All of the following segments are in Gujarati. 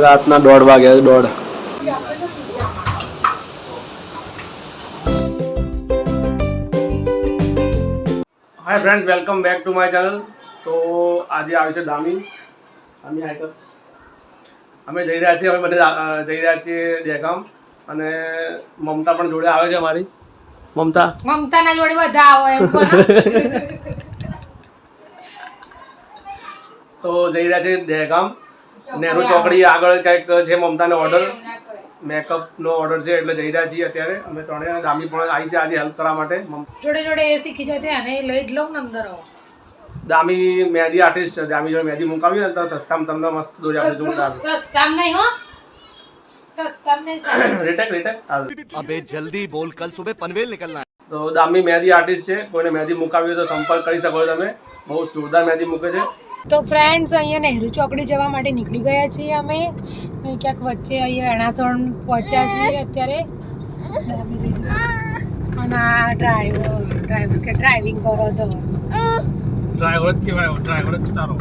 રાતના 1:30 વાગ્યા 1:30. Hi friends, welcome back to my channel. તો આજે આવી છે દામી હાઈકર. અમે જઈ રહ્યા છીએ, અમે બધા જઈ રહ્યા છીએ દહેગામ, અને મમતા પણ જોડે આવે છે અમારી. મમતાના જોડે બધા આવે એમ તો જઈ રહ્યા છે દહેગામ, નેહરુ ચોકડી આગળ કંઈક છે મમતાનો ઓર્ડર, મેકઅપનો ઓર્ડર છે, એટલે જઈ રહ્યા છીએ અત્યારે અમે ત્રણે. દામી પણ આવી છે આજે હેલ્પ કરવા માટે. જોડે જોડે એ શીખી જાય અને લઈ જ લઉં ને અંદર. દામી મહેંદી આર્ટિસ્ટ છે. દામી જોડે મહેંદી મુકાવી ને તો સસ્તામાં તમને મસ્ત દોરી આપે. જોરદાર. સસ્તામાં નહીં હો, સસ્તામાં નહીં. રેટેક अबे जल्दी बोल, कल सुबह पनवेल निकलना है. તો દામી મહેંદી આર્ટિસ્ટ છે. કોઈને મહેંદી મુકાવી હોય તો સંપર્ક કરી શકો છો તમે. બહુ જોરદાર મહેંદી મૂકે છે. તો ફ્રેન્ડ્સ, અહીંયા નેહરુ ચોકડી જવા માટે નીકળી ગયા છીએ અમે. અહીં ક્યાંક વચ્ચે અહીંયા એણાસણ પહોંચ્યા છીએ અત્યારે. અને આ ડ્રાઇવિંગ કરો તો ડ્રાઈવર જ કહેવાય. ડ્રાઈવર જ તારો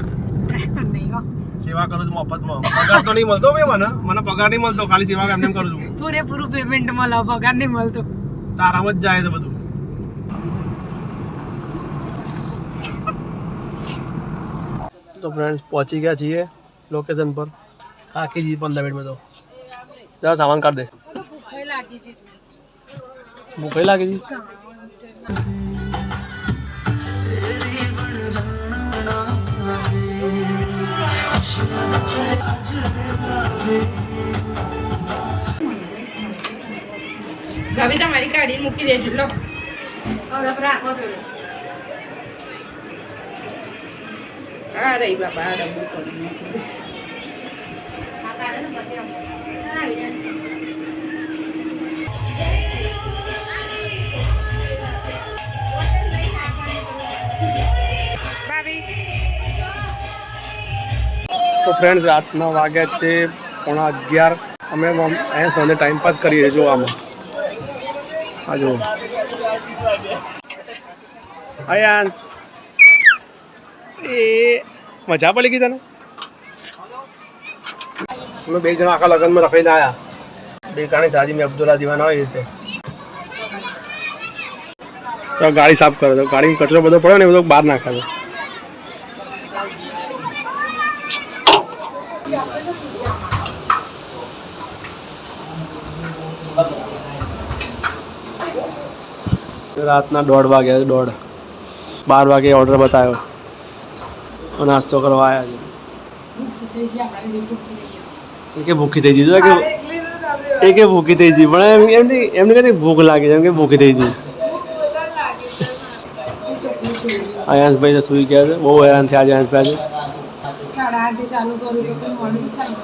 નહીં હો, સેવા કરું છું મફતમાં. પગાર તો નહીં મળતો ભાઈ, મને પગાર નહીં મળતો. ખાલી સેવા એમને એમ કરું છું. પૂરેપૂરું પેમેન્ટ મળે, પગાર નહીં મળતો. તારામાં જ જાય છે બધું. તો ફ્રેન્ડ્સ, પહોંચી ગયા છીએ લોકેશન પર. કાકીજી 15 મિનિટમાં તો જાઓ, સામાન કાઢ દે. ભૂખ લાગી છે. ભૂખ લાગી છે. ભાભી તમારી ગાડી મૂકી દેજો. લો રાખો થોડું. આ રહી બાપા, આ ડબ્બુ કરી તો ફ્રેન્ડ્સ, રાતના વાગ્યા છે 11:15. અમે અહીંયા સાંજે ટાઈમ પાસ કરીએ જો આમાં. આ જો અયાંશ, એ મજા પડી ગઈ તને? અમે 2 જણા આખા લગ્નમાં રખાઈને આવ્યા. બેકાણી સાજી મેં અબ્દુલ્લા દીવાના હોય એ રીતે. તો ગાડી સાફ કરે તો ગાડી કચરો બધો પડે ને એ બધો બહાર નાખે છે. રાતના 1:30 વાગ્યા 1:30. 12 વાગે ઓર્ડર બતાવ્યો. નાસ્તો કરવા આવ્યા છે. કે ભૂખી થઈ ગઈ કે ભૂખી થઈ ગઈ, પણ એમને કદી ભૂખ લાગે છે, એમ કે ભૂખી થઈ ગઈ. અયાંશભાઈ તો સુઈ ગયા છે. બહુ હેરાન થયા છે અયાંશભાઈ. 8:30 ચાલુ કરું તો મોડું થાય.